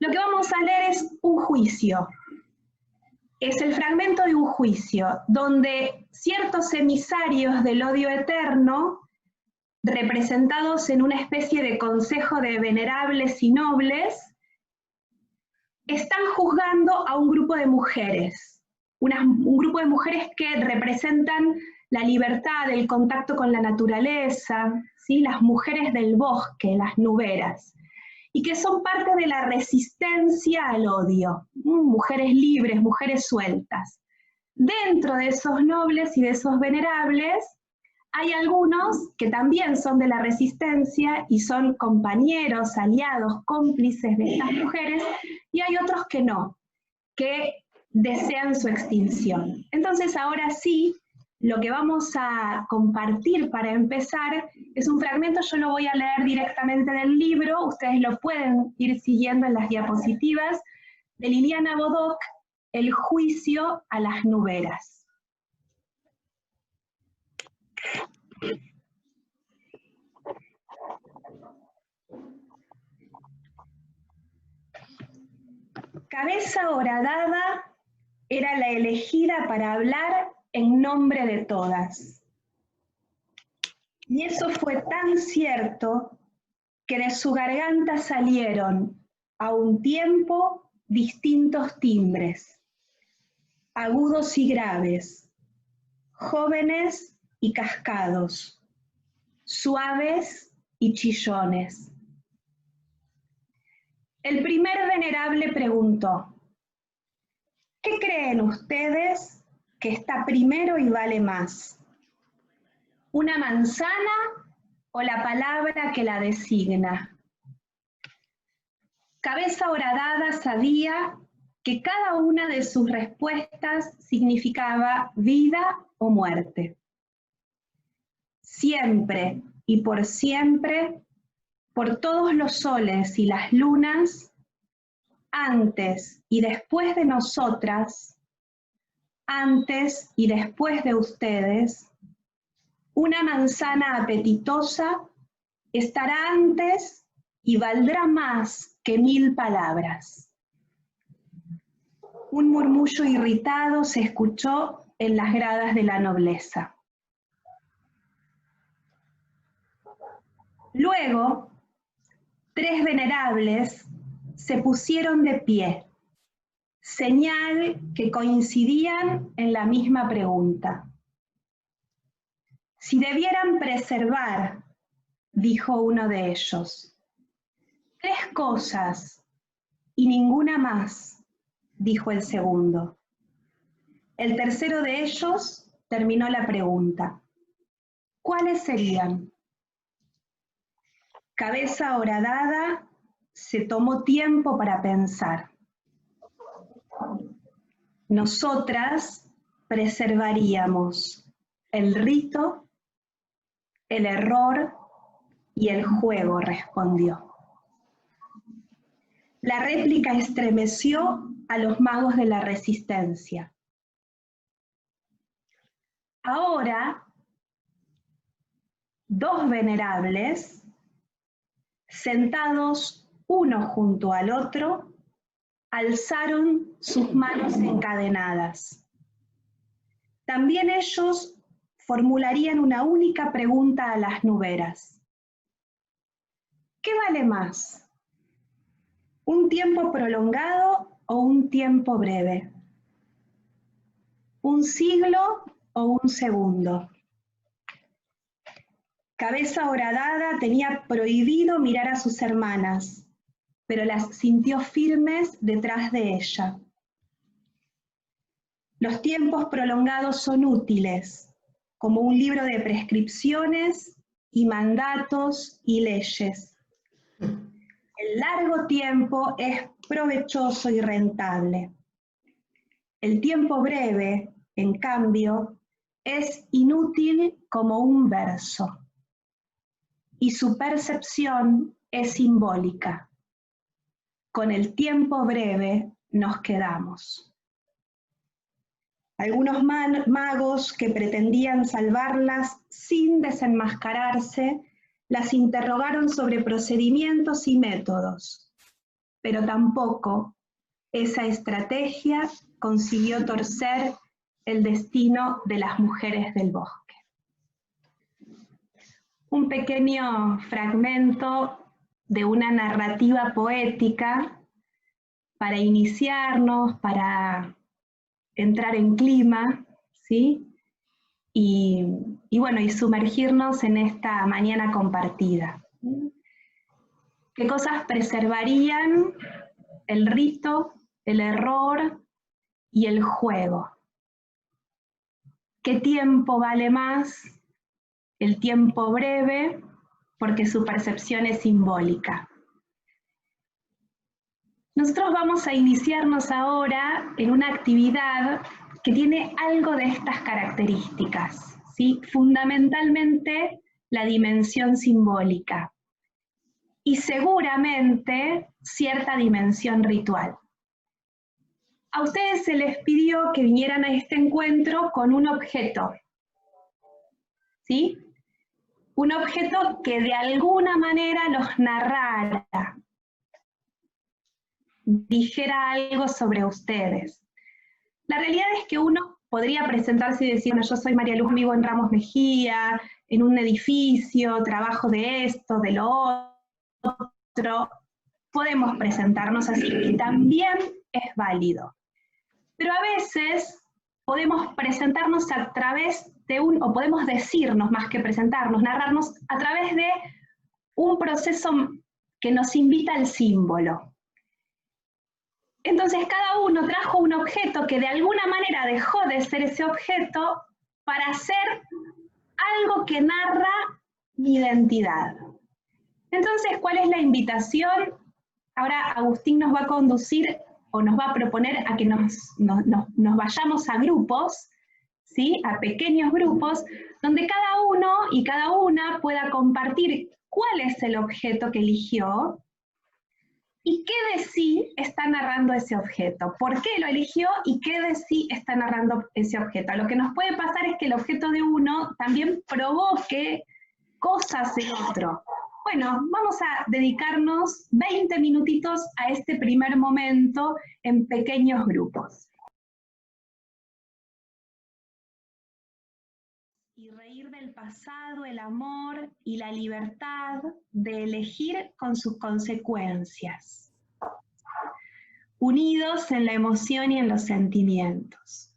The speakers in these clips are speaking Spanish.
Lo que vamos a leer es un juicio. Es el fragmento de un juicio, donde ciertos emisarios del odio eterno, representados en una especie de consejo de venerables y nobles, están juzgando a un grupo de mujeres, un grupo de mujeres que representan la libertad, el contacto con la naturaleza, ¿sí? Las mujeres del bosque, las nuberas, y que son parte de la resistencia al odio, mujeres libres, mujeres sueltas. Dentro de esos nobles y de esos venerables, hay algunos que también son de la resistencia y son compañeros, aliados, cómplices de estas mujeres, y hay otros que no, que desean su extinción. Entonces ahora sí, lo que vamos a compartir para empezar es un fragmento, yo lo voy a leer directamente del libro, ustedes lo pueden ir siguiendo en las diapositivas, de Liliana Bodoc, El juicio a las nuberas. Cabeza Horadada era la elegida para hablar en nombre de todas. Y eso fue tan cierto que de su garganta salieron a un tiempo distintos timbres, agudos y graves, jóvenes y cascados, suaves y chillones. El primer venerable preguntó: ¿qué creen ustedes que está primero y vale más? ¿Una manzana o la palabra que la designa? Cabeza Horadada sabía que cada una de sus respuestas significaba vida o muerte. Siempre y por siempre, por todos los soles y las lunas, antes y después de nosotras, antes y después de ustedes, una manzana apetitosa estará antes y valdrá más que 1000 palabras. Un murmullo irritado se escuchó en las gradas de la nobleza. Luego, 3 venerables se pusieron de pie, señal que coincidían en la misma pregunta. Si debieran preservar, dijo uno de ellos, 3 cosas y ninguna más, dijo el segundo. El tercero de ellos terminó la pregunta. ¿Cuáles serían? Cabeza Horadada se tomó tiempo para pensar. Nosotras preservaríamos el rito, el error y el juego, respondió. La réplica estremeció a los magos de la resistencia. Ahora, 2 venerables, sentados uno junto al otro, alzaron sus manos encadenadas. También ellos formularían una única pregunta a las nuberas. ¿Qué vale más? ¿Un tiempo prolongado o un tiempo breve? ¿Un siglo o un segundo? Cabeza Horadada tenía prohibido mirar a sus hermanas, pero las sintió firmes detrás de ella. Los tiempos prolongados son útiles, como un libro de prescripciones y mandatos y leyes. El largo tiempo es provechoso y rentable. El tiempo breve, en cambio, es inútil como un verso. Y su percepción es simbólica. Con el tiempo breve nos quedamos. Algunos magos que pretendían salvarlas sin desenmascararse, las interrogaron sobre procedimientos y métodos. pero tampoco esa estrategia consiguió torcer el destino de las mujeres del bosque. Un pequeño fragmento de una narrativa poética para iniciarnos, para entrar en clima, ¿sí? Y bueno, y sumergirnos en esta mañana compartida. ¿Qué cosas preservarían el rito, el error y el juego? ¿Qué tiempo vale más? El tiempo breve, porque su percepción es simbólica. Nosotros vamos a iniciarnos ahora en una actividad que tiene algo de estas características, ¿sí? Fundamentalmente la dimensión simbólica y seguramente cierta dimensión ritual. A ustedes se les pidió que vinieran a este encuentro con un objeto, ¿sí? Un objeto que de alguna manera los narrara, dijera algo sobre ustedes. La realidad es que uno podría presentarse y decir, bueno, yo soy María Luz, vivo en Ramos Mejía, en un edificio, trabajo de esto, de lo otro. Podemos presentarnos así, y también es válido. Pero a veces podemos presentarnos a través de o podemos decirnos más que presentarnos, narrarnos a través de un proceso que nos invita al símbolo. Entonces cada uno trajo un objeto que de alguna manera dejó de ser ese objeto para hacer algo que narra mi identidad. Entonces, ¿cuál es la invitación? Ahora Agustín nos va a conducir o nos va a proponer a que nos vayamos a grupos, ¿sí? A pequeños grupos, donde cada uno y cada una pueda compartir cuál es el objeto que eligió y qué de sí está narrando ese objeto, por qué lo eligió y qué de sí está narrando ese objeto. Lo que nos puede pasar es que el objeto de uno también provoque cosas en otro. Bueno, vamos a dedicarnos 20 minutitos a este primer momento en pequeños grupos. Y reír del pasado, el amor y la libertad de elegir con sus consecuencias. Unidos en la emoción y en los sentimientos.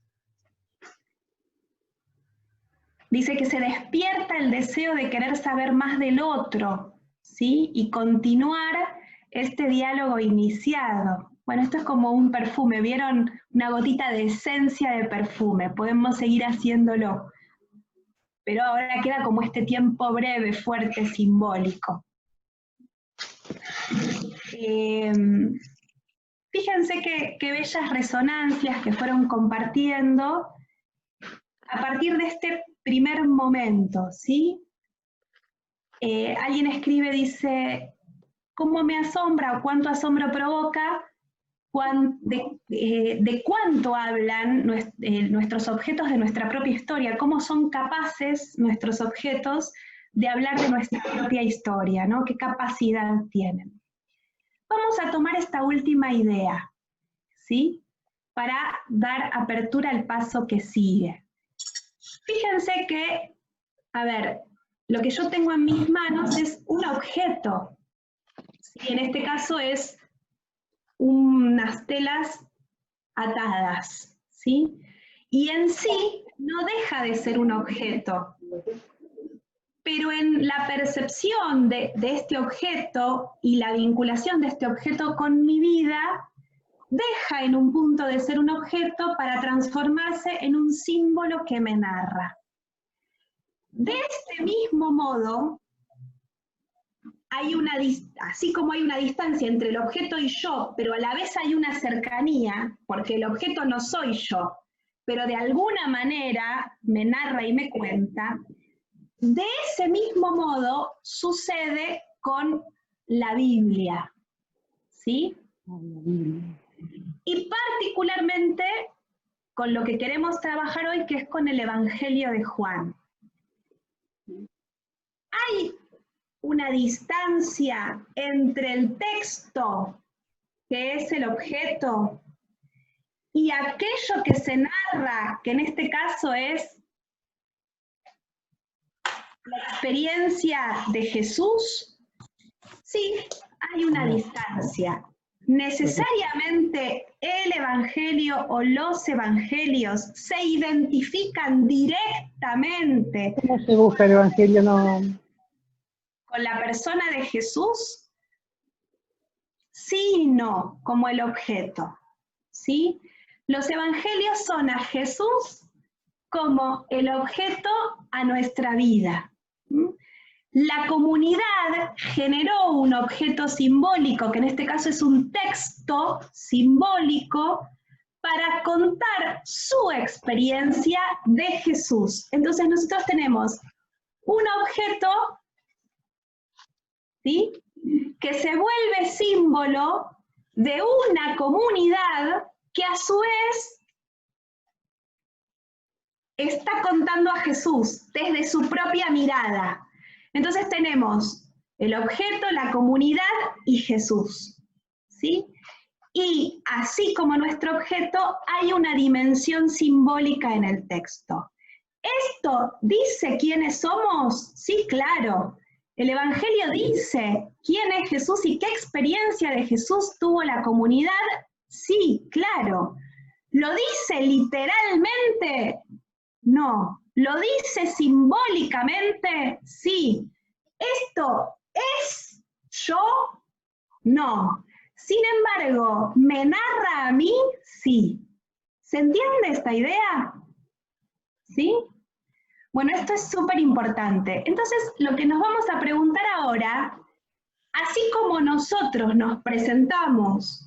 Dice que se despierta el deseo de querer saber más del otro, ¿sí? Y continuar este diálogo iniciado. Bueno, esto es como un perfume, ¿vieron? Una gotita de esencia de perfume, podemos seguir haciéndolo. Pero ahora queda como este tiempo breve, fuerte, simbólico. Fíjense qué bellas resonancias que fueron compartiendo a partir de este primer momento, ¿sí? Alguien escribe, dice, ¿cómo me asombra o cuánto asombro provoca de cuánto hablan nuestros objetos de nuestra propia historia, cómo son capaces nuestros objetos de hablar de nuestra propia historia, ¿no? ¿Qué capacidad tienen? Vamos a tomar esta última idea, ¿sí? Para dar apertura al paso que sigue. Fíjense que, a ver, lo que yo tengo en mis manos es un objeto, ¿sí? En este caso es unas telas atadas, ¿sí? Y en sí no deja de ser un objeto, pero en la percepción de este objeto y la vinculación de este objeto con mi vida, deja en un punto de ser un objeto para transformarse en un símbolo que me narra. De este mismo modo, así como hay una distancia entre el objeto y yo, pero a la vez hay una cercanía, porque el objeto no soy yo, pero de alguna manera me narra y me cuenta, de ese mismo modo sucede con la Biblia, ¿sí? Y particularmente con lo que queremos trabajar hoy, que es con el Evangelio de Juan. Hay una distancia entre el texto que es el objeto, y aquello que se narra, que en este caso es la experiencia de Jesús, sí, hay una distancia. Necesariamente el Evangelio o los Evangelios se identifican directamente. ¿Cómo se busca el Evangelio? No. ¿Con la persona de Jesús? Sí y no, como el objeto. ¿Sí? Los Evangelios son a Jesús como el objeto a nuestra vida. La comunidad generó un objeto simbólico, que en este caso es un texto simbólico, para contar su experiencia de Jesús. Entonces nosotros tenemos un objeto, ¿sí?, que se vuelve símbolo de una comunidad que a su vez está contando a Jesús desde su propia mirada. Entonces tenemos el objeto, la comunidad y Jesús, ¿sí? Y así como nuestro objeto, hay una dimensión simbólica en el texto. ¿Esto dice quiénes somos? Sí, claro. El Evangelio dice quién es Jesús y qué experiencia de Jesús tuvo la comunidad. Sí, claro. ¿Lo dice literalmente? No. ¿Lo dice simbólicamente? Sí. ¿Esto es yo? No. Sin embargo, ¿me narra a mí? Sí. ¿Se entiende esta idea? ¿Sí? Bueno, esto es súper importante. Entonces, lo que nos vamos a preguntar ahora, así como nosotros nos presentamos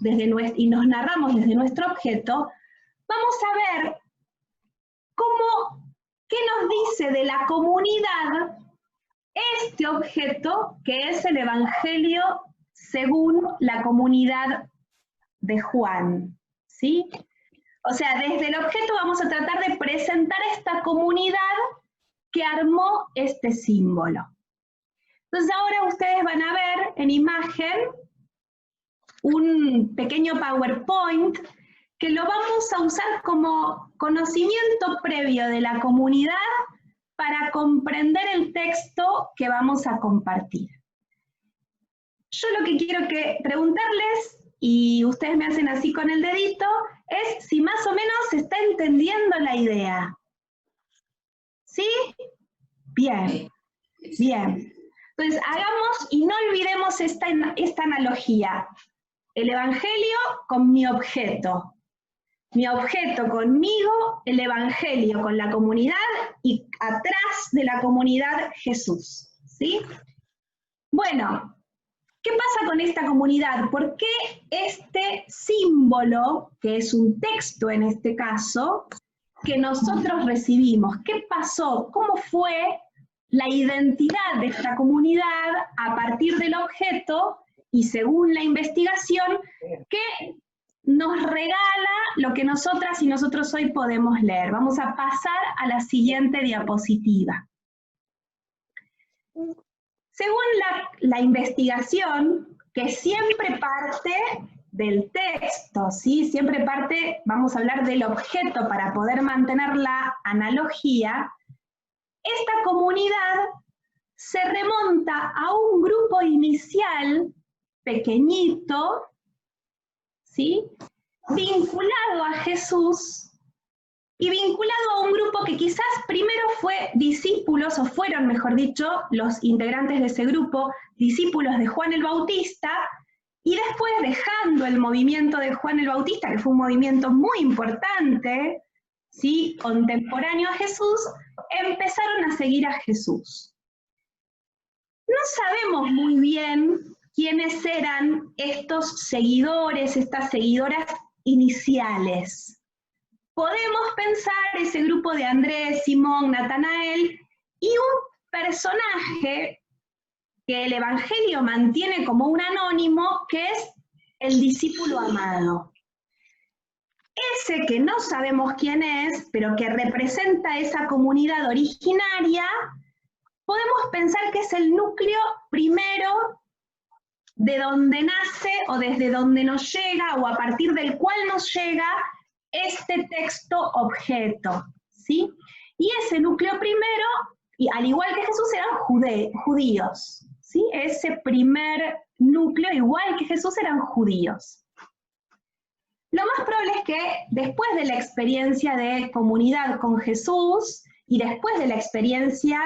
y nos narramos desde nuestro objeto, vamos a ver qué nos dice de la comunidad este objeto que es el Evangelio según la comunidad de Juan, ¿sí? O sea, desde el objeto vamos a tratar de presentar esta comunidad que armó este símbolo. Entonces ahora ustedes van a ver en imagen un pequeño PowerPoint que lo vamos a usar como conocimiento previo de la comunidad para comprender el texto que vamos a compartir. Yo lo que quiero preguntarles, y ustedes me hacen así con el dedito, es si más o menos se está entendiendo la idea. ¿Sí? Bien, bien. Entonces hagamos y no olvidemos esta analogía. El Evangelio con mi objeto conmigo, el Evangelio con la comunidad y atrás de la comunidad Jesús. ¿Sí? Bueno, ¿qué pasa con esta comunidad? ¿Por qué este símbolo, que es un texto en este caso, que nosotros recibimos? ¿Qué pasó? ¿Cómo fue la identidad de esta comunidad a partir del objeto y según la investigación que nos regala lo que nosotras y nosotros hoy podemos leer? Vamos a pasar a la siguiente diapositiva. Según la investigación, que siempre parte del texto, ¿sí? Siempre parte, vamos a hablar del objeto para poder mantener la analogía, esta comunidad se remonta a un grupo inicial pequeñito, ¿sí?, vinculado a Jesús y vinculado a un grupo que quizás primero fue discípulos, o fueron, mejor dicho, los integrantes de ese grupo, discípulos de Juan el Bautista, y después, dejando el movimiento de Juan el Bautista, que fue un movimiento muy importante, ¿sí?, contemporáneo a Jesús, empezaron a seguir a Jesús. No sabemos muy bien quiénes eran estos seguidores, estas seguidoras iniciales. Podemos pensar ese grupo de Andrés, Simón, Natanael y un personaje que el Evangelio mantiene como un anónimo, que es el discípulo amado. Ese que no sabemos quién es, pero que representa esa comunidad originaria, podemos pensar que es el núcleo primero de donde nace o desde donde nos llega o a partir del cual nos llega este texto objeto, ¿sí? Y ese núcleo primero, y al igual que Jesús, eran judíos, ¿sí? Ese primer núcleo, igual que Jesús, eran judíos. Lo más probable es que después de la experiencia de comunidad con Jesús y después de la experiencia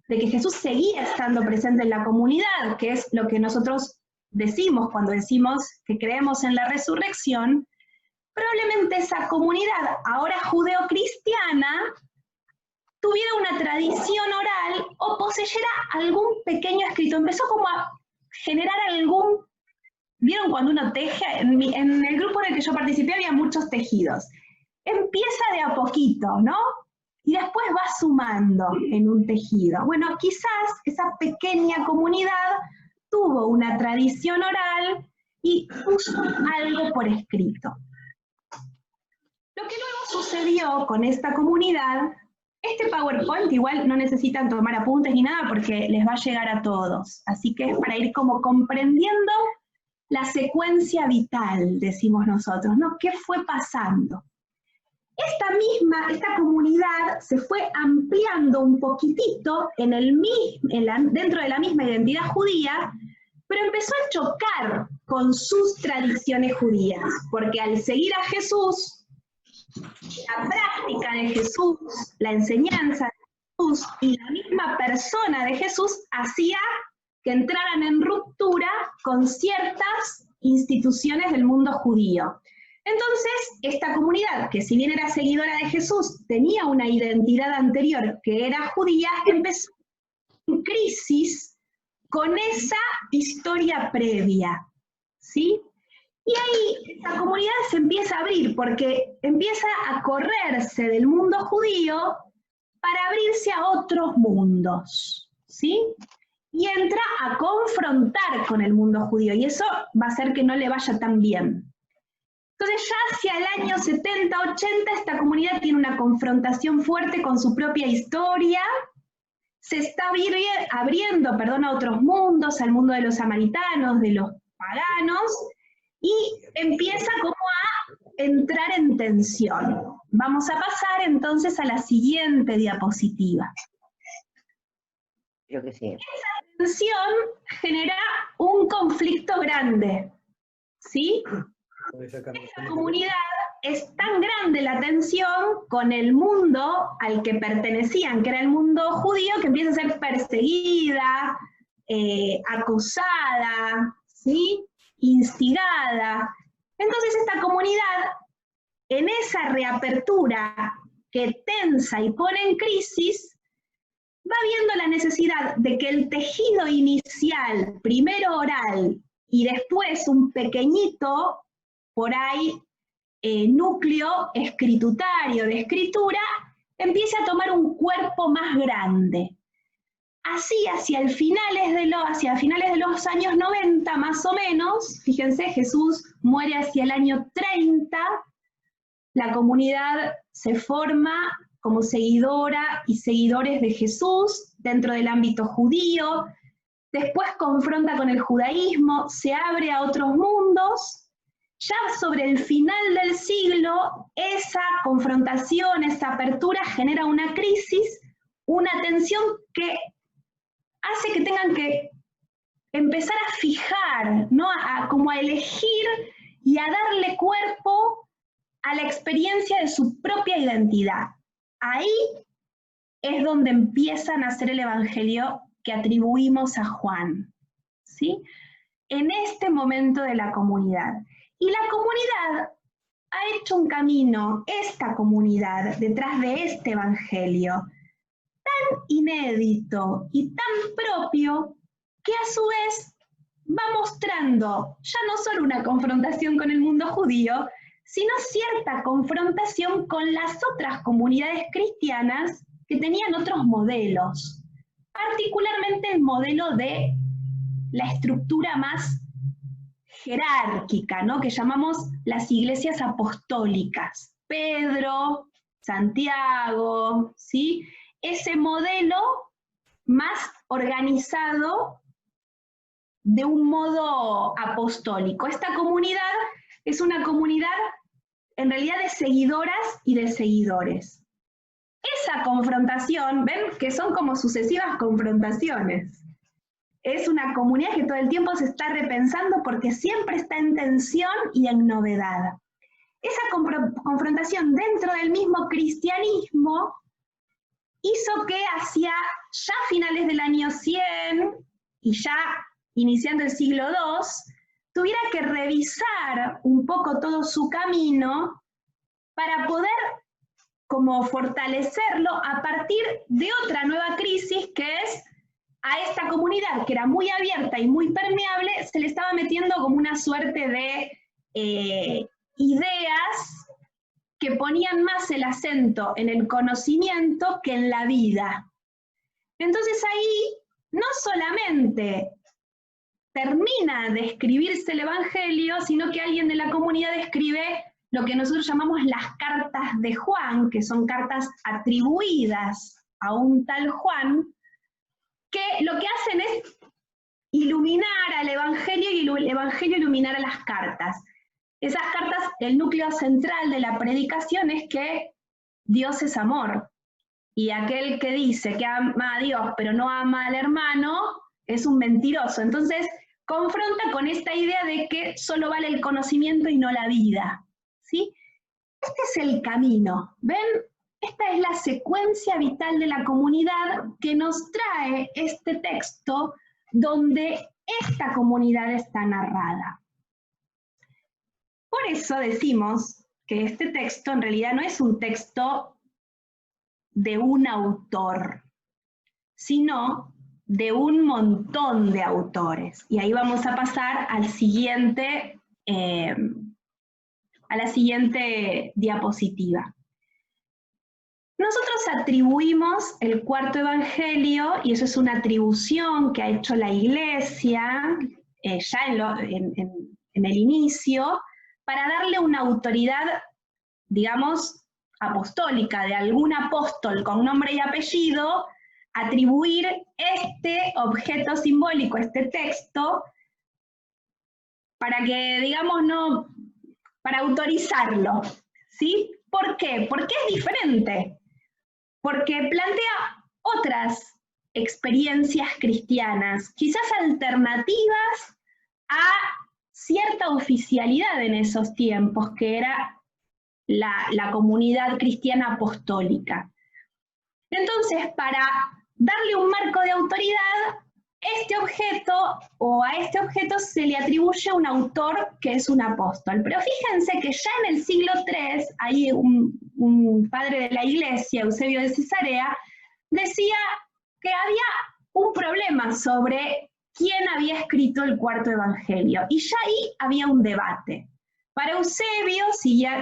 de que Jesús seguía estando presente en la comunidad, que es lo que nosotros decimos cuando decimos que creemos en la resurrección, probablemente esa comunidad, ahora judeocristiana, tuviera una tradición oral o poseyera algún pequeño escrito. Empezó como a generar algún... ¿Vieron cuando uno teje? En el grupo en el que yo participé había muchos tejidos. Empieza de a poquito, ¿no? Y después va sumando en un tejido. Bueno, quizás esa pequeña comunidad tuvo una tradición oral y puso algo por escrito. Lo que luego sucedió con esta comunidad, este PowerPoint igual no necesitan tomar apuntes ni nada porque les va a llegar a todos. Así que es para ir como comprendiendo la secuencia vital, decimos nosotros, ¿no? ¿Qué fue pasando? Esta comunidad se fue ampliando un poquitito dentro de la misma identidad judía, pero empezó a chocar con sus tradiciones judías, porque al seguir a Jesús, la práctica de Jesús, la enseñanza de Jesús y la misma persona de Jesús hacía que entraran en ruptura con ciertas instituciones del mundo judío. Entonces, esta comunidad, que si bien era seguidora de Jesús, tenía una identidad anterior que era judía, empezó en crisis con esa historia previa, ¿sí? Y ahí esta comunidad se empieza a abrir, porque empieza a correrse del mundo judío para abrirse a otros mundos, ¿sí? Y entra a confrontar con el mundo judío, y eso va a hacer que no le vaya tan bien. Entonces ya hacia el año 70, 80, esta comunidad tiene una confrontación fuerte con su propia historia, se está abriendo a otros mundos, al mundo de los samaritanos, de los paganos, y empieza como a entrar en tensión. Vamos a pasar entonces a la siguiente diapositiva. Creo que sí. Esa tensión genera un conflicto grande, ¿sí? Esta comunidad es tan grande la tensión con el mundo al que pertenecían, que era el mundo judío, que empieza a ser perseguida, acusada, ¿sí? Instigada. Entonces esta comunidad, en esa reapertura que tensa y pone en crisis, va viendo la necesidad de que el tejido inicial, primero oral y después un pequeñito, por ahí, núcleo escritutario de escritura, empiece a tomar un cuerpo más grande. Así, hacia finales de los años 90, más o menos, fíjense, Jesús muere hacia el año 30, la comunidad se forma como seguidora y seguidores de Jesús dentro del ámbito judío, después confronta con el judaísmo, se abre a otros mundos. Ya sobre el final del siglo, esa confrontación, esa apertura genera una crisis, una tensión que hace que tengan que empezar a fijar, ¿no? Como a elegir y a darle cuerpo a la experiencia de su propia identidad. Ahí es donde empiezan a hacer el evangelio que atribuimos a Juan, ¿sí? En este momento de la comunidad. Y la comunidad ha hecho un camino, esta comunidad, detrás de este evangelio, tan inédito y tan propio, que a su vez va mostrando ya no solo una confrontación con el mundo judío, sino cierta confrontación con las otras comunidades cristianas que tenían otros modelos, particularmente el modelo de la estructura más jerárquica, ¿no? Que llamamos las iglesias apostólicas. Pedro, Santiago, ¿sí? Ese modelo más organizado de un modo apostólico. Esta comunidad es una comunidad en realidad de seguidoras y de seguidores. Esa confrontación, ven que son como sucesivas confrontaciones. Es una comunidad que todo el tiempo se está repensando porque siempre está en tensión y en novedad. Esa confrontación dentro del mismo cristianismo hizo que hacia ya finales del año 100 y ya iniciando el siglo II, tuviera que revisar un poco todo su camino para poder como fortalecerlo a partir de otra nueva crisis, que es a esta comunidad que era muy abierta y muy permeable, se le estaba metiendo como una suerte de ideas que ponían más el acento en el conocimiento que en la vida. Entonces ahí no solamente termina de escribirse el Evangelio, sino que alguien de la comunidad escribe lo que nosotros llamamos las cartas de Juan, que son cartas atribuidas a un tal Juan, que lo que hacen es iluminar al Evangelio y el Evangelio iluminar a las cartas. Esas cartas, el núcleo central de la predicación es que Dios es amor, y aquel que dice que ama a Dios pero no ama al hermano es un mentiroso. Entonces confronta con esta idea de que solo vale el conocimiento y no la vida, ¿sí? Este es el camino, ¿ven? Esta es la secuencia vital de la comunidad que nos trae este texto donde esta comunidad está narrada. Por eso decimos que este texto en realidad no es un texto de un autor, sino de un montón de autores. Y ahí vamos a pasar al siguiente, a la siguiente diapositiva. Nosotros atribuimos el cuarto evangelio, y eso es una atribución que ha hecho la Iglesia ya en el inicio, para darle una autoridad, digamos, apostólica, de algún apóstol con nombre y apellido, atribuir este objeto simbólico, este texto, para que, digamos, no, para autorizarlo, ¿sí? ¿Por qué? Porque es diferente, porque plantea otras experiencias cristianas, quizás alternativas a cierta oficialidad en esos tiempos, que era la comunidad cristiana apostólica. Entonces, para darle un marco de autoridad, este objeto, o a este objeto se le atribuye un autor que es un apóstol. Pero fíjense que ya en el siglo III, hay un padre de la Iglesia, Eusebio de Cesarea, decía que había un problema sobre quién había escrito el cuarto evangelio, y ya ahí había un debate. Para Eusebio,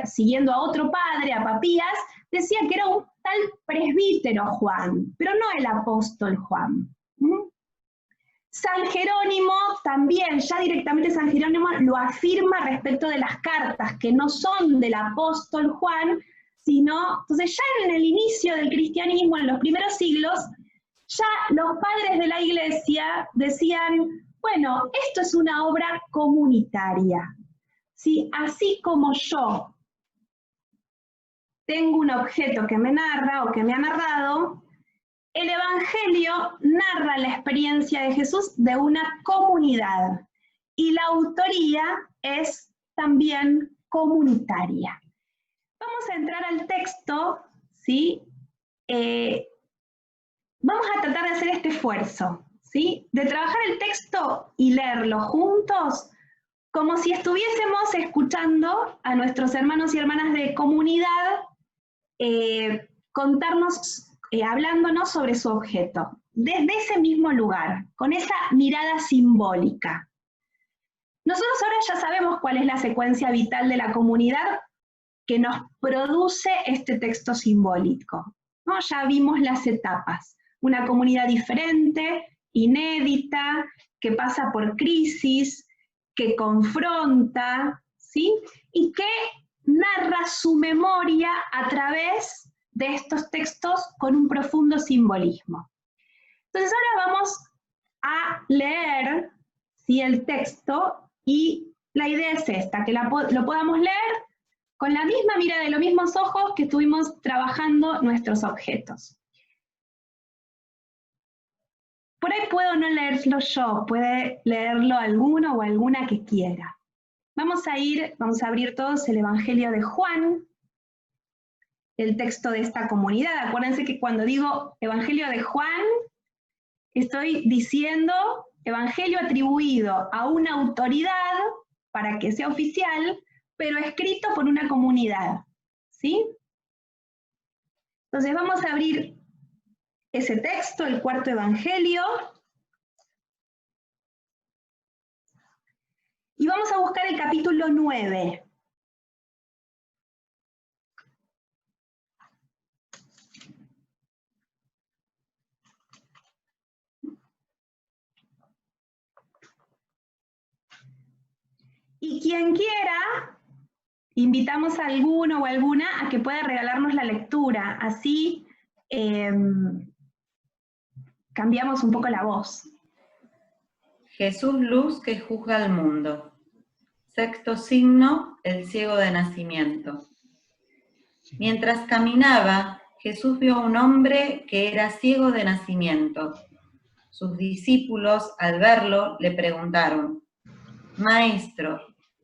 siguiendo a otro padre, a Papías, decía que era un tal presbítero Juan, pero no el apóstol Juan. San Jerónimo también, ya directamente San Jerónimo lo afirma respecto de las cartas, que no son del apóstol Juan, sino, entonces ya en el inicio del cristianismo, en los primeros siglos, ya los padres de la Iglesia decían, bueno, esto es una obra comunitaria. ¿Sí? Así como yo tengo un objeto que me narra o que me ha narrado, el Evangelio narra la experiencia de Jesús de una comunidad, y la autoría es también comunitaria. Vamos a entrar al texto, ¿sí? Vamos a tratar de hacer este esfuerzo, ¿sí? De trabajar el texto y leerlo juntos, como si estuviésemos escuchando a nuestros hermanos y hermanas de comunidad contarnos, hablándonos sobre su objeto, desde ese mismo lugar, con esa mirada simbólica. Nosotros ahora ya sabemos cuál es la secuencia vital de la comunidad que nos produce este texto simbólico, ¿no? Ya vimos las etapas, una comunidad diferente, inédita, que pasa por crisis, que confronta, ¿sí? Y que narra su memoria a través de estos textos con un profundo simbolismo. Entonces ahora vamos a leer, ¿sí? El texto, y la idea es esta, que lo podamos leer con la misma mirada y los mismos ojos que estuvimos trabajando nuestros objetos. Por ahí puedo no leerlo yo, puede leerlo alguno o alguna que quiera. Vamos a abrir todos el Evangelio de Juan, el texto de esta comunidad. Acuérdense que cuando digo Evangelio de Juan, estoy diciendo Evangelio atribuido a una autoridad para que sea oficial, pero escrito por una comunidad, ¿sí? Entonces vamos a abrir ese texto, el cuarto Evangelio, y vamos a buscar el capítulo 9. Y quien quiera, invitamos a alguno o alguna a que pueda regalarnos la lectura, así cambiamos un poco la voz. Jesús, luz que juzga al mundo. Sexto signo, el ciego de nacimiento. Mientras caminaba, Jesús vio a un hombre que era ciego de nacimiento. Sus discípulos, al verlo, le preguntaron: Maestro,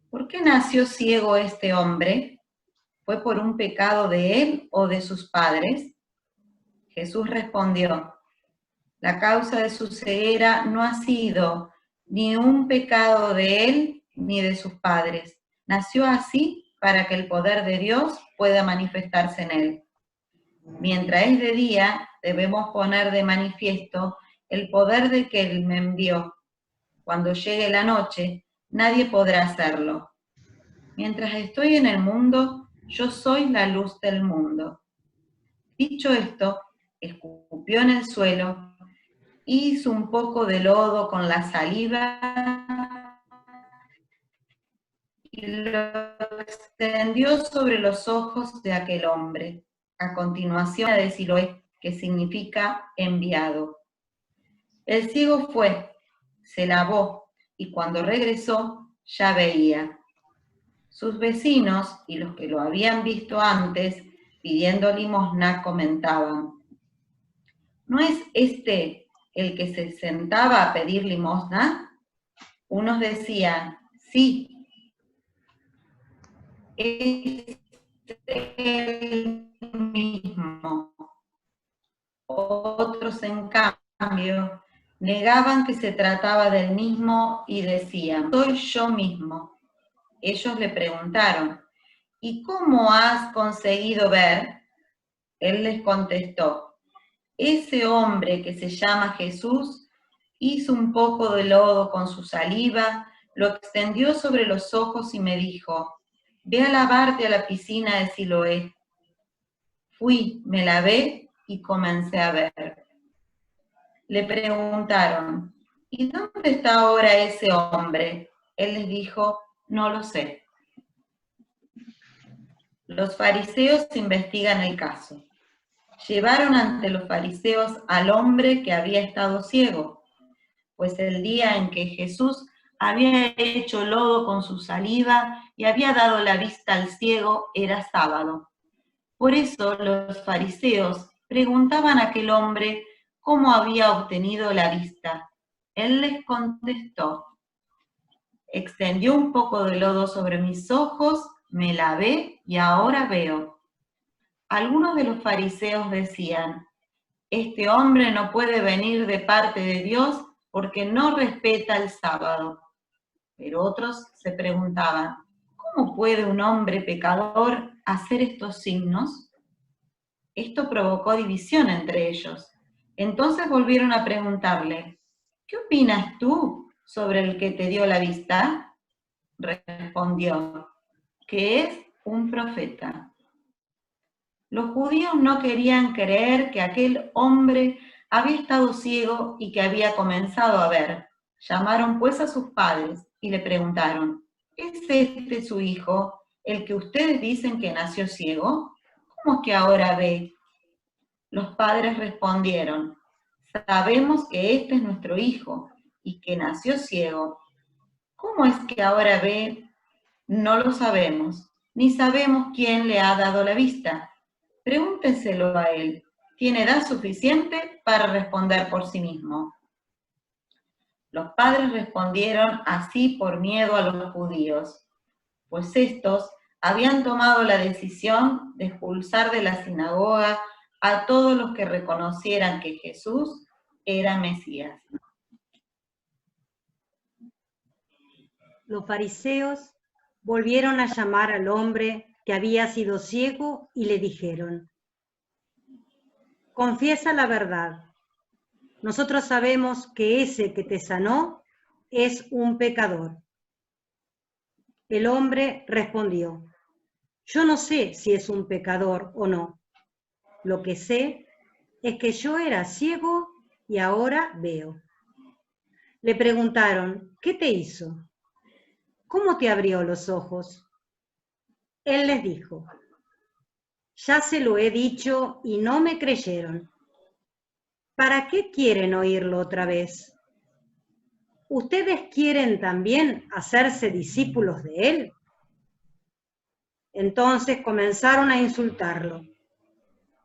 ¿por qué nació ciego este hombre? ¿Fue por un pecado de él o de sus padres? Jesús respondió: La causa de su ceguera no ha sido ni un pecado de él ni de sus padres. Nació así para que el poder de Dios pueda manifestarse en él. Mientras es de día, debemos poner de manifiesto el poder de que él me envió. Cuando llegue la noche, nadie podrá hacerlo. Mientras estoy en el mundo, yo soy la luz del mundo. Dicho esto, escupió en el suelo, hizo un poco de lodo con la saliva y lo extendió sobre los ojos de aquel hombre. A continuación, de Siloé, que significa enviado. El ciego fue, se lavó y cuando regresó ya veía. Sus vecinos y los que lo habían visto antes pidiendo limosna comentaban: ¿No es este el que se sentaba a pedir limosna? Unos decían: sí, es el mismo. Otros, en cambio, negaban que se trataba del mismo y decían: soy yo mismo. Ellos le preguntaron: ¿y cómo has conseguido ver? Él les contestó: ese hombre que se llama Jesús hizo un poco de lodo con su saliva, lo extendió sobre los ojos y me dijo: ve a lavarte a la piscina de Siloé. Fui, me lavé y comencé a ver. Le preguntaron: ¿y dónde está ahora ese hombre? Él les dijo: no lo sé. Los fariseos investigan el caso. Llevaron ante los fariseos al hombre que había estado ciego, pues el día en que Jesús había hecho lodo con su saliva y había dado la vista al ciego era sábado. Por eso los fariseos preguntaban a aquel hombre cómo había obtenido la vista. Él les contestó: extendió un poco de lodo sobre mis ojos, me lavé y ahora veo. Algunos de los fariseos decían: este hombre no puede venir de parte de Dios porque no respeta el sábado. Pero otros se preguntaban: ¿cómo puede un hombre pecador hacer estos signos? Esto provocó división entre ellos. Entonces volvieron a preguntarle: ¿qué opinas tú sobre el que te dio la vista? Respondió: que es un profeta. Los judíos no querían creer que aquel hombre había estado ciego y que había comenzado a ver. Llamaron pues a sus padres y le preguntaron: ¿es este su hijo, el que ustedes dicen que nació ciego? ¿Cómo es que ahora ve? Los padres respondieron: sabemos que este es nuestro hijo y que nació ciego, ¿cómo es que ahora ve? No lo sabemos, ni sabemos quién le ha dado la vista. Pregúntenselo a él. Tiene edad suficiente para responder por sí mismo. Los padres respondieron así por miedo a los judíos, pues estos habían tomado la decisión de expulsar de la sinagoga a todos los que reconocieran que Jesús era Mesías. Los fariseos volvieron a llamar al hombre que había sido ciego y le dijeron: confiesa la verdad. Nosotros sabemos que ese que te sanó es un pecador. El hombre respondió: yo no sé si es un pecador o no. Lo que sé es que yo era ciego y ahora veo. Le preguntaron: ¿qué te hizo? ¿Cómo te abrió los ojos? Él les dijo: ya se lo he dicho y no me creyeron. ¿Para qué quieren oírlo otra vez? ¿Ustedes quieren también hacerse discípulos de él? Entonces comenzaron a insultarlo.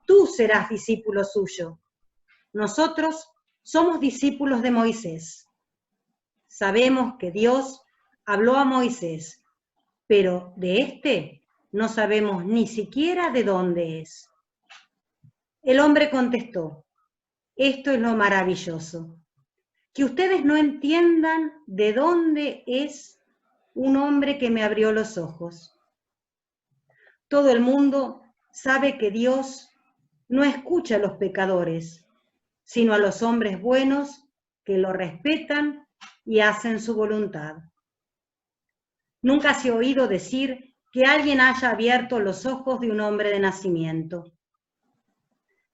Tú serás discípulo suyo. Nosotros somos discípulos de Moisés. Sabemos que Dios habló a Moisés, pero de este no sabemos ni siquiera de dónde es. El hombre contestó: esto es lo maravilloso, que ustedes no entiendan de dónde es un hombre que me abrió los ojos. Todo el mundo sabe que Dios no escucha a los pecadores, sino a los hombres buenos que lo respetan y hacen su voluntad. Nunca se ha oído decir que alguien haya abierto los ojos de un hombre de nacimiento.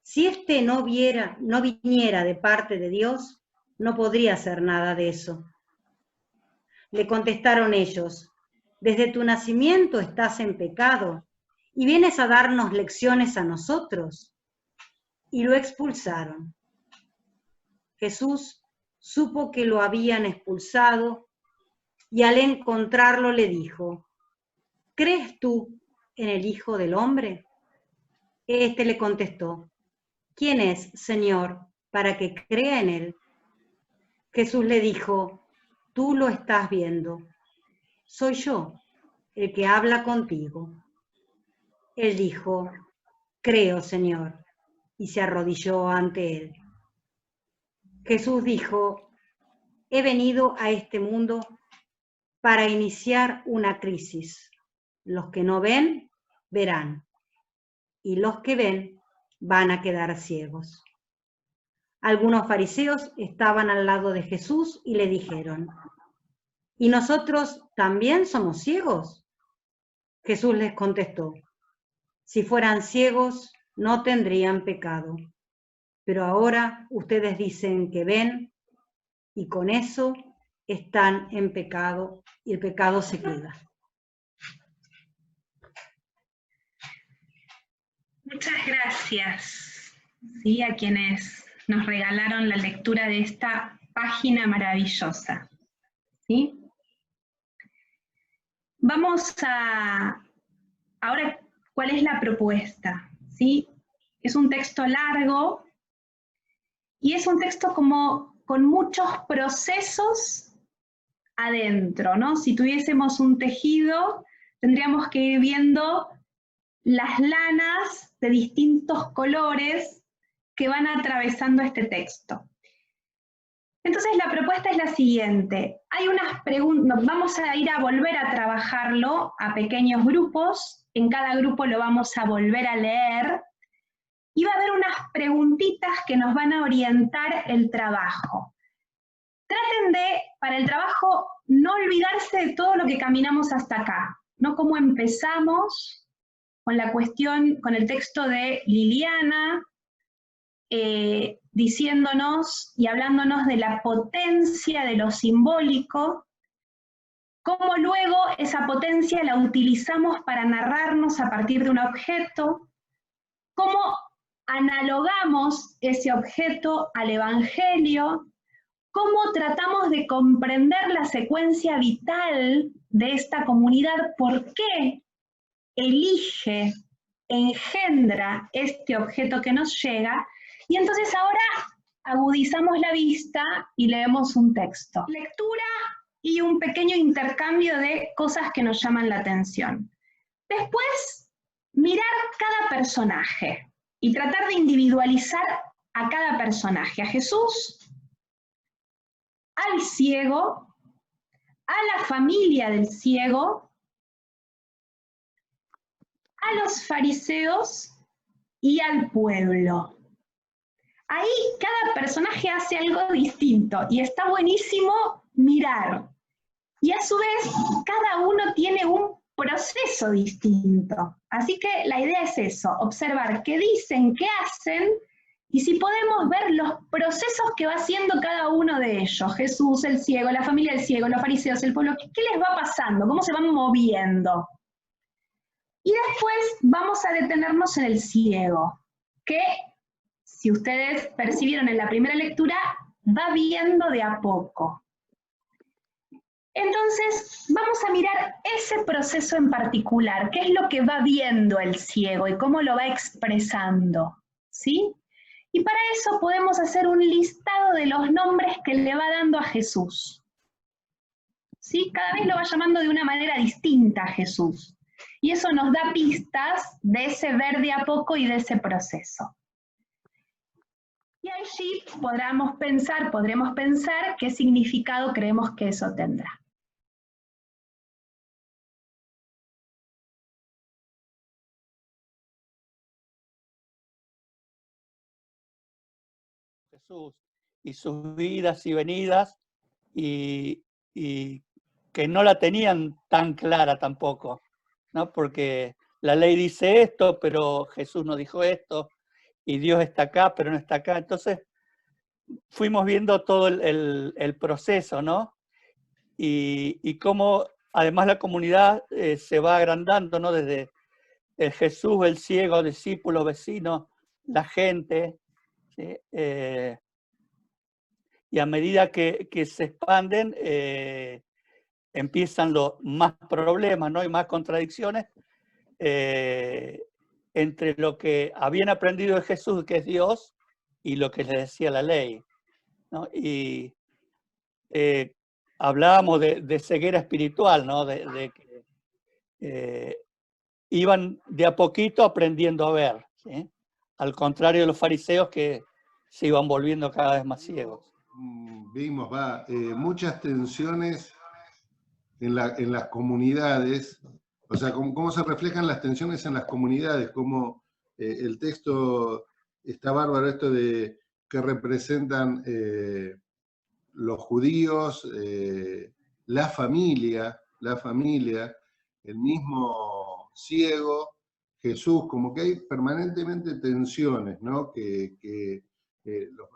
Si éste no viniera de parte de Dios, no podría hacer nada de eso. Le contestaron ellos: desde tu nacimiento estás en pecado y vienes a darnos lecciones a nosotros. Y lo expulsaron. Jesús supo que lo habían expulsado y al encontrarlo le dijo: ¿crees tú en el Hijo del Hombre? Este le contestó: ¿quién es, Señor, para que crea en él? Jesús le dijo: tú lo estás viendo. Soy yo, el que habla contigo. Él dijo: creo, Señor, y se arrodilló ante él. Jesús dijo: he venido a este mundo para iniciar una crisis. Los que no ven, verán, y los que ven van a quedar ciegos. Algunos fariseos estaban al lado de Jesús y le dijeron: ¿y nosotros también somos ciegos? Jesús les contestó: si fueran ciegos, no tendrían pecado. Pero ahora ustedes dicen que ven, y con eso están en pecado, y el pecado se queda. Muchas gracias, ¿sí?, a quienes nos regalaron la lectura de esta página maravillosa, ¿sí? Vamos a... Ahora, ¿cuál es la propuesta? ¿Sí? Es un texto largo y es un texto como con muchos procesos adentro, ¿no? Si tuviésemos un tejido, tendríamos que ir viendo las lanas de distintos colores que van atravesando este texto. Entonces la propuesta es la siguiente. Hay unas preguntas, vamos a ir a volver a trabajarlo a pequeños grupos, en cada grupo lo vamos a volver a leer, y va a haber unas preguntitas que nos van a orientar el trabajo. Traten de, para el trabajo, no olvidarse de todo lo que caminamos hasta acá, ¿no? Cómo empezamos con la cuestión, con el texto de Liliana, diciéndonos y hablándonos de la potencia de lo simbólico, cómo luego esa potencia la utilizamos para narrarnos a partir de un objeto, cómo analogamos ese objeto al Evangelio, cómo tratamos de comprender la secuencia vital de esta comunidad, por qué elige, engendra este objeto que nos llega, y entonces ahora agudizamos la vista y leemos un texto. Lectura y un pequeño intercambio de cosas que nos llaman la atención. Después, mirar cada personaje y tratar de individualizar a cada personaje, a Jesús, al ciego, a la familia del ciego, a los fariseos y al pueblo. Ahí cada personaje hace algo distinto y está buenísimo mirar. Y a su vez, cada uno tiene un proceso distinto. Así que la idea es eso, observar qué dicen, qué hacen, y si podemos ver los procesos que va haciendo cada uno de ellos. Jesús, el ciego, la familia del ciego, los fariseos, el pueblo, ¿qué les va pasando? ¿Cómo se van moviendo? Y después vamos a detenernos en el ciego, que, si ustedes percibieron en la primera lectura, va viendo de a poco. Entonces, vamos a mirar ese proceso en particular, qué es lo que va viendo el ciego y cómo lo va expresando, ¿sí? Y para eso podemos hacer un listado de los nombres que le va dando a Jesús, ¿sí? Cada vez lo va llamando de una manera distinta a Jesús. Y eso nos da pistas de ese ver de a poco y de ese proceso. Y allí podremos pensar qué significado creemos que eso tendrá. Jesús y sus vidas y venidas, y que no la tenían tan clara tampoco, ¿no? Porque la ley dice esto, pero Jesús no dijo esto, y Dios está acá, pero no está acá. Entonces fuimos viendo todo el proceso, ¿no? Y cómo además la comunidad se va agrandando, ¿no? Desde el Jesús, el ciego, discípulos, vecinos, la gente, ¿sí? Y a medida que se expanden, empiezan los más problemas, ¿no? Y más contradicciones entre lo que habían aprendido de Jesús, que es Dios, y lo que les decía la ley, ¿no? Y hablábamos de ceguera espiritual, ¿no? De que iban de a poquito aprendiendo a ver, ¿sí? Al contrario de los fariseos que se iban volviendo cada vez más ciegos. Vimos muchas tensiones en las comunidades, o sea, cómo se reflejan las tensiones en las comunidades, cómo el texto está bárbaro, esto de que representan los judíos, la familia, el mismo ciego, Jesús, como que hay permanentemente tensiones, ¿no?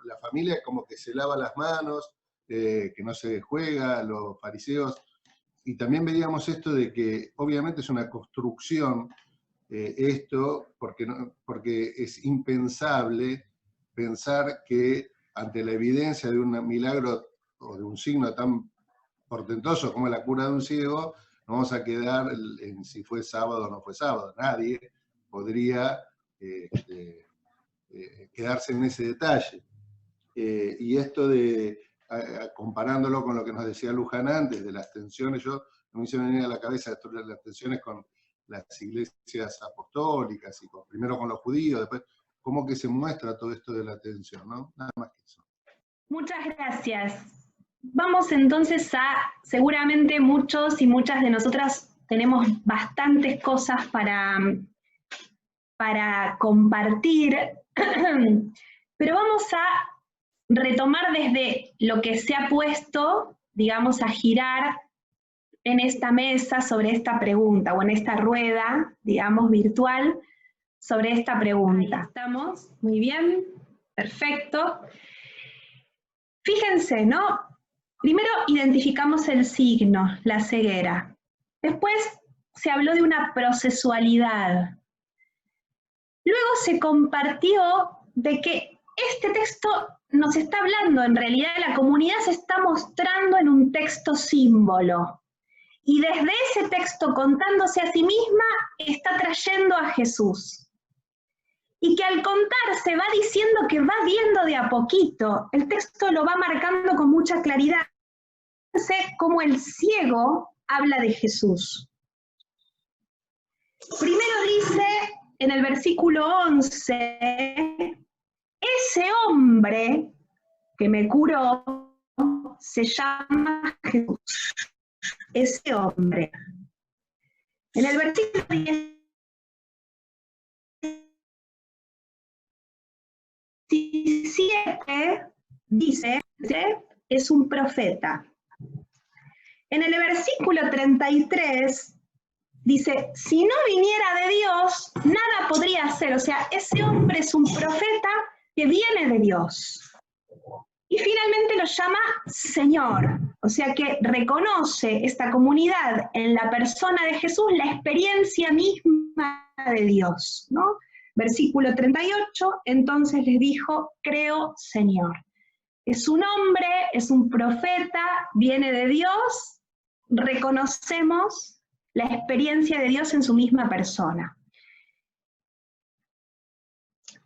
La familia como que se lava las manos, que no se juega, los fariseos, y también veíamos esto de que obviamente es una construcción, esto, porque es impensable pensar que ante la evidencia de un milagro o de un signo tan portentoso como la cura de un ciego, no vamos a quedar en si fue sábado o no fue sábado. Nadie podría quedarse en ese detalle. Y esto de, comparándolo con lo que nos decía Luján antes, de las tensiones, a mí se me venía a la cabeza esto de las tensiones con las iglesias apostólicas, y primero con los judíos, después cómo que se muestra todo esto de la tensión, ¿no? Nada más que eso. Muchas gracias. Vamos entonces seguramente muchos y muchas de nosotras tenemos bastantes cosas para compartir, pero vamos a retomar desde lo que se ha puesto, digamos, a girar en esta mesa sobre esta pregunta, o en esta rueda, digamos, virtual, sobre esta pregunta. Ahí estamos, muy bien, perfecto. Fíjense, ¿no? Primero identificamos el signo, la ceguera. Después se habló de una procesualidad. Luego se compartió de que este texto nos está hablando, en realidad la comunidad se está mostrando en un texto símbolo. Y desde ese texto, contándose a sí misma, está trayendo a Jesús. Y que al contarse va diciendo que va viendo de a poquito. El texto lo va marcando con mucha claridad. Fíjense cómo el ciego habla de Jesús. Primero dice en el versículo 11, ese hombre que me curó se llama Jesús. Ese hombre. En el versículo 17 dice, es un profeta. En el versículo 33 dice, si no viniera de Dios, nada podría hacer. O sea, ese hombre es un profeta que viene de Dios. Y finalmente lo llama Señor. O sea que reconoce esta comunidad en la persona de Jesús la experiencia misma de Dios, ¿no? Versículo 38, entonces les dijo, creo, Señor. Es un hombre, es un profeta, viene de Dios, reconocemos la experiencia de Dios en su misma persona.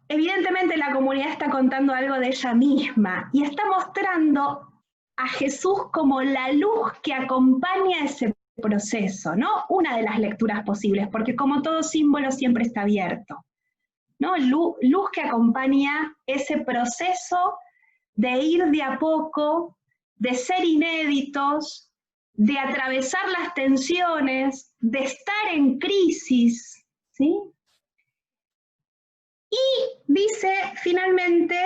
Evidentemente la comunidad está contando algo de ella misma y está mostrando a Jesús como la luz que acompaña ese proceso, ¿no? Una de las lecturas posibles, porque como todo símbolo siempre está abierto, ¿no? Luz que acompaña ese proceso de ir de a poco, de ser inéditos, de atravesar las tensiones, de estar en crisis, ¿sí? Y dice finalmente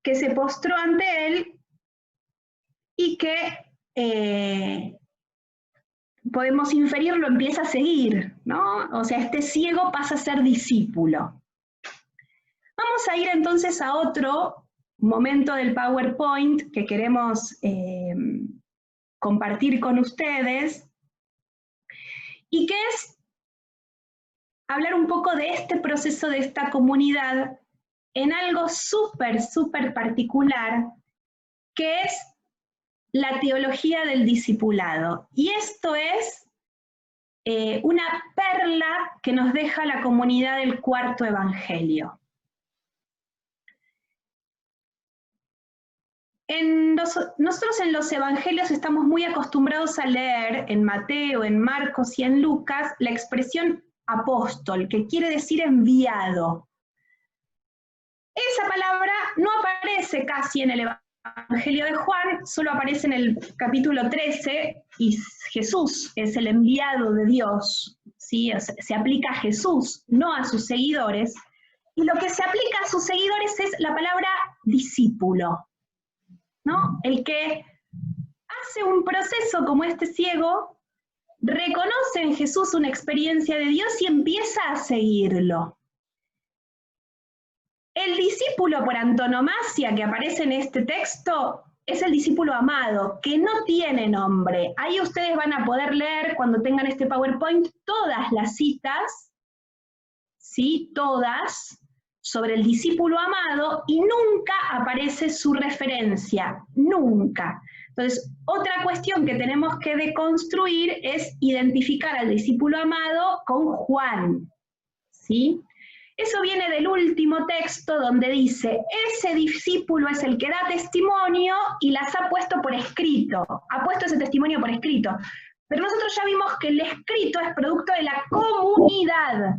que se postró ante él y que podemos inferir lo empieza a seguir, ¿no? O sea, este ciego pasa a ser discípulo. Vamos a ir entonces a otro momento del PowerPoint que queremos compartir con ustedes y que es hablar un poco de este proceso de esta comunidad en algo súper, súper particular, que es la teología del discipulado. Y esto es una perla que nos deja la comunidad del Cuarto Evangelio. Nosotros en los Evangelios estamos muy acostumbrados a leer en Mateo, en Marcos y en Lucas la expresión apóstol, que quiere decir enviado. Esa palabra no aparece casi en el Evangelio de Juan, solo aparece en el capítulo 13, y Jesús es el enviado de Dios, ¿sí? O sea, se aplica a Jesús, no a sus seguidores, y lo que se aplica a sus seguidores es la palabra discípulo, ¿no? El que hace un proceso como este ciego, reconoce en Jesús una experiencia de Dios y empieza a seguirlo. El discípulo por antonomasia que aparece en este texto es el discípulo amado, que no tiene nombre. Ahí ustedes van a poder leer, cuando tengan este PowerPoint, todas las citas, ¿sí? Todas, sobre el discípulo amado, y nunca aparece su referencia, nunca. Entonces, otra cuestión que tenemos que deconstruir es identificar al discípulo amado con Juan, ¿sí? Eso viene del último texto donde dice, ese discípulo es el que da testimonio y las ha puesto por escrito, ha puesto ese testimonio por escrito. Pero nosotros ya vimos que el escrito es producto de la comunidad.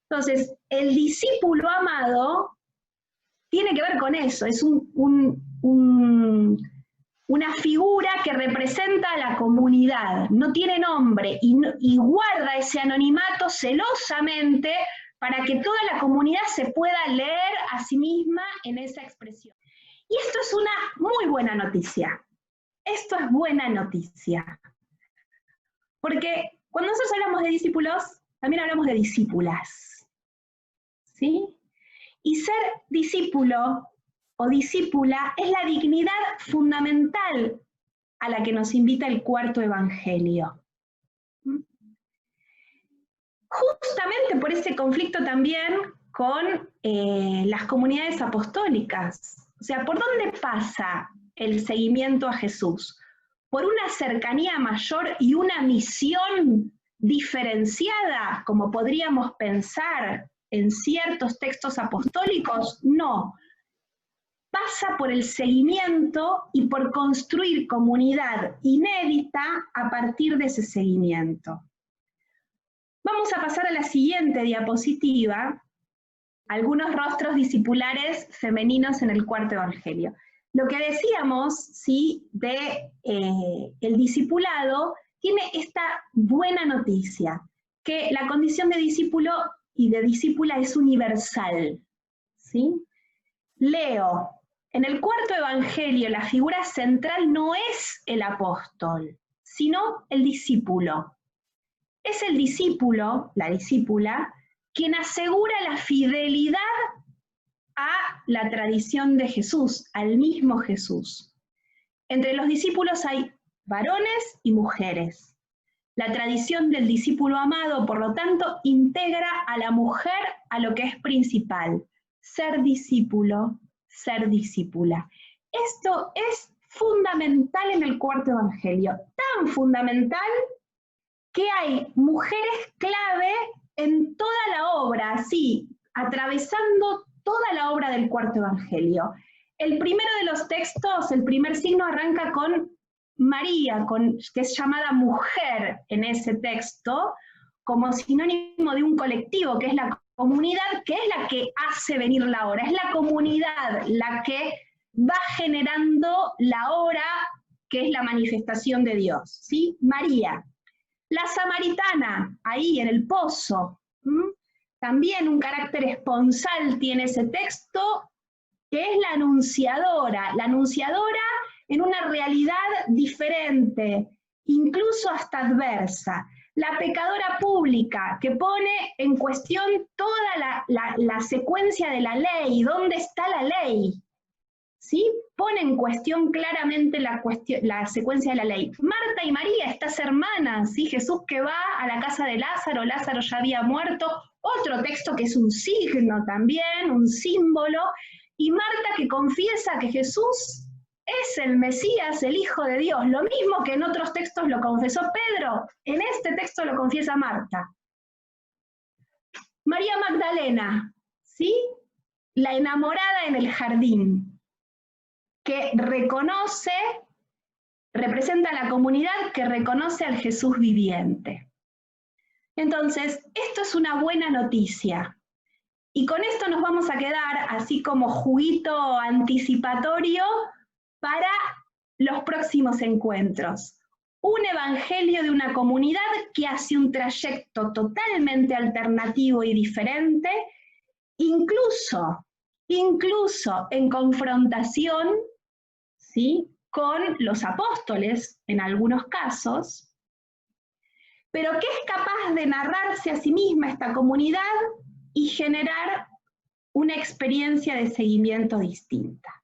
Entonces, el discípulo amado tiene que ver con eso, es una figura que representa a la comunidad, no tiene nombre y guarda ese anonimato celosamente para que toda la comunidad se pueda leer a sí misma en esa expresión. Y esto es una muy buena noticia. Esto es buena noticia. Porque cuando nosotros hablamos de discípulos, también hablamos de discípulas, ¿sí? Y ser discípulo o discípula es la dignidad fundamental a la que nos invita el Cuarto Evangelio. Justamente por ese conflicto también con las comunidades apostólicas. O sea, ¿por dónde pasa el seguimiento a Jesús? ¿Por una cercanía mayor y una misión diferenciada, como podríamos pensar en ciertos textos apostólicos? No. Pasa por el seguimiento y por construir comunidad inédita a partir de ese seguimiento. Vamos a pasar a la siguiente diapositiva, algunos rostros discipulares femeninos en el cuarto evangelio. Lo que decíamos, ¿sí?, de el discipulado, tiene esta buena noticia, que la condición de discípulo y de discípula es universal, ¿sí? Leo, en el cuarto evangelio la figura central no es el apóstol, sino el discípulo. Es el discípulo, la discípula, quien asegura la fidelidad a la tradición de Jesús, al mismo Jesús. Entre los discípulos hay varones y mujeres. La tradición del discípulo amado, por lo tanto, integra a la mujer a lo que es principal, ser discípulo, ser discípula. Esto es fundamental en el cuarto evangelio, tan fundamental que hay mujeres clave en toda la obra, así, atravesando toda la obra del cuarto evangelio. El primero de los textos, el primer signo arranca con María, que es llamada mujer en ese texto, como sinónimo de un colectivo, que es la comunidad, que es la que hace venir la hora, es la comunidad la que va generando la hora, que es la manifestación de Dios, ¿sí? María. La samaritana, ahí en el pozo, también un carácter esponsal tiene ese texto, que es la anunciadora en una realidad diferente, incluso hasta adversa. La pecadora pública, que pone en cuestión toda la secuencia de la ley, ¿dónde está la ley? ¿Sí? Pone en cuestión claramente la secuencia de la ley. Marta y María, estas hermanas, ¿sí? Jesús que va a la casa de Lázaro, Lázaro ya había muerto, otro texto que es un signo también, un símbolo, y Marta que confiesa que Jesús es el Mesías, el Hijo de Dios, lo mismo que en otros textos lo confesó Pedro, en este texto lo confiesa Marta. María Magdalena, ¿sí? La enamorada en el jardín, que representa a la comunidad que reconoce al Jesús viviente. Entonces, esto es una buena noticia. Y con esto nos vamos a quedar, así como juguito anticipatorio, para los próximos encuentros. Un evangelio de una comunidad que hace un trayecto totalmente alternativo y diferente, incluso en confrontación, ¿sí?, con los apóstoles, en algunos casos, pero que es capaz de narrarse a sí misma esta comunidad y generar una experiencia de seguimiento distinta.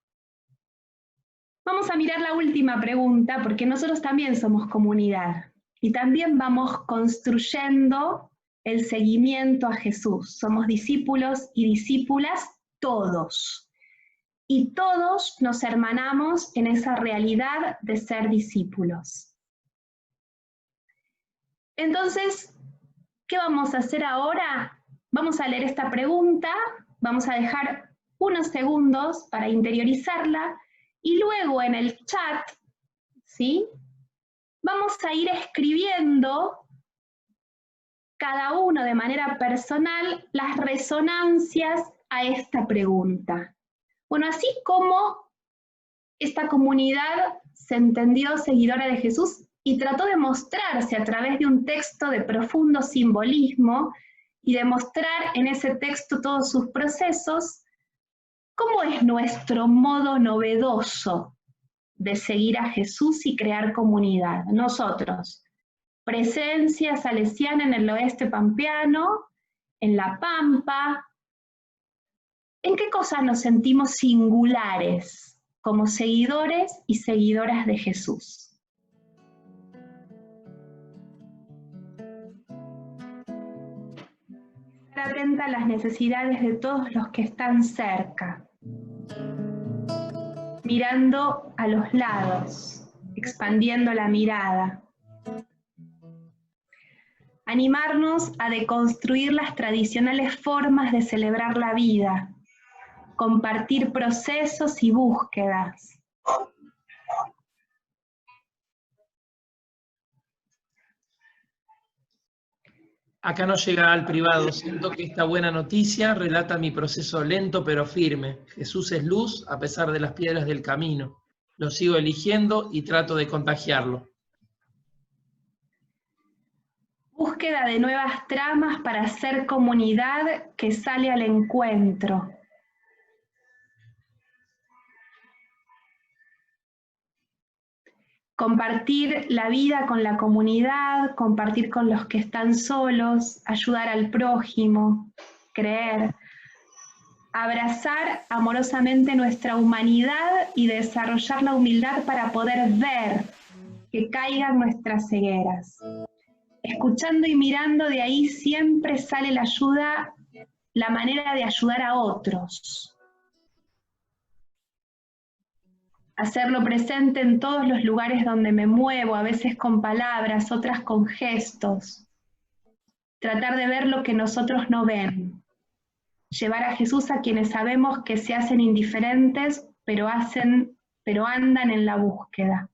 Vamos a mirar la última pregunta, porque nosotros también somos comunidad, y también vamos construyendo el seguimiento a Jesús. Somos discípulos y discípulas todos. Y todos nos hermanamos en esa realidad de ser discípulos. Entonces, ¿qué vamos a hacer ahora? Vamos a leer esta pregunta, vamos a dejar unos segundos para interiorizarla, y luego en el chat, ¿sí?, vamos a ir escribiendo cada uno de manera personal las resonancias a esta pregunta. Bueno, así como esta comunidad se entendió seguidora de Jesús y trató de mostrarse a través de un texto de profundo simbolismo y de mostrar en ese texto todos sus procesos, ¿cómo es nuestro modo novedoso de seguir a Jesús y crear comunidad? Nosotros, presencia salesiana en el oeste pampeano, en La Pampa. ¿En qué cosas nos sentimos singulares como seguidores y seguidoras de Jesús? Estar atenta a las necesidades de todos los que están cerca. mirando a los lados, expandiendo la mirada. Animarnos a deconstruir las tradicionales formas de celebrar la vida, compartir procesos y búsquedas. Acá no llega al privado, siento que esta buena noticia relata mi proceso lento pero firme. Jesús es luz a pesar de las piedras del camino. Lo sigo eligiendo y trato de contagiarlo. Búsqueda de nuevas tramas para hacer comunidad que sale al encuentro. Compartir la vida con la comunidad, compartir con los que están solos, ayudar al prójimo, creer. Abrazar amorosamente nuestra humanidad y desarrollar la humildad para poder ver que caigan nuestras cegueras. Escuchando y mirando, de ahí siempre sale la ayuda, la manera de ayudar a otros. Hacerlo presente en todos los lugares donde me muevo, a veces con palabras, otras con gestos. Tratar de ver lo que nosotros no ven. Llevar a Jesús a quienes sabemos que se hacen indiferentes, pero andan en la búsqueda.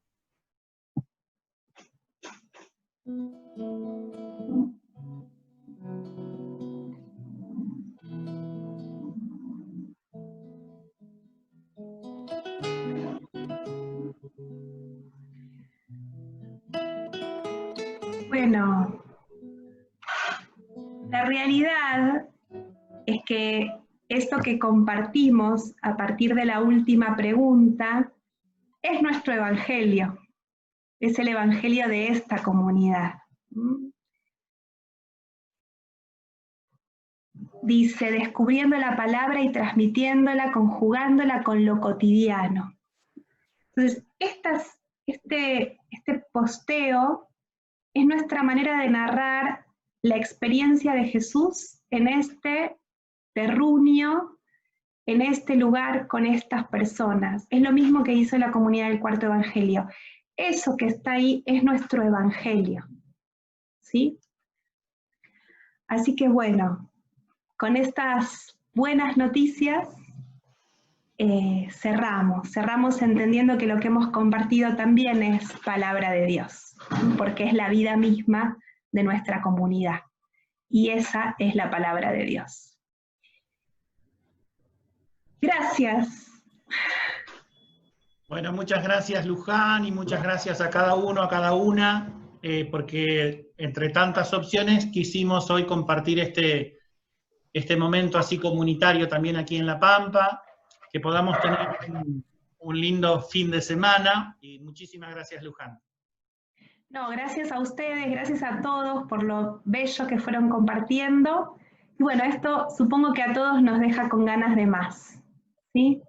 Bueno, la realidad es que esto que compartimos a partir de la última pregunta es nuestro evangelio, es el evangelio de esta comunidad. Dice, descubriendo la palabra y transmitiéndola, conjugándola con lo cotidiano. Entonces, este posteo es nuestra manera de narrar la experiencia de Jesús en este terruño, en este lugar, con estas personas. Es lo mismo que hizo la comunidad del Cuarto Evangelio. Eso que está ahí es nuestro evangelio, ¿sí? Así que bueno, con estas buenas noticias cerramos entendiendo que lo que hemos compartido también es palabra de Dios, porque es la vida misma de nuestra comunidad, y esa es la palabra de Dios. Gracias. Bueno, muchas gracias Luján, y muchas gracias a cada uno, a cada una, porque entre tantas opciones quisimos hoy compartir este momento así comunitario también aquí en La Pampa, que podamos tener un lindo fin de semana, y muchísimas gracias Luján. No, gracias a ustedes, gracias a todos por lo bello que fueron compartiendo, y bueno, esto supongo que a todos nos deja con ganas de más, ¿sí?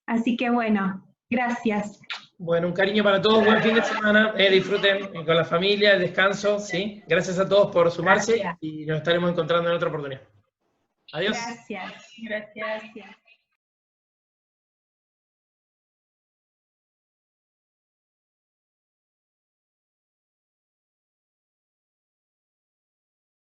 Así que bueno, gracias. Bueno, un cariño para todos, buen fin de semana, disfruten con la familia, el descanso, ¿sí? Gracias a todos por sumarse, y nos estaremos encontrando en otra oportunidad. Adiós. Gracias.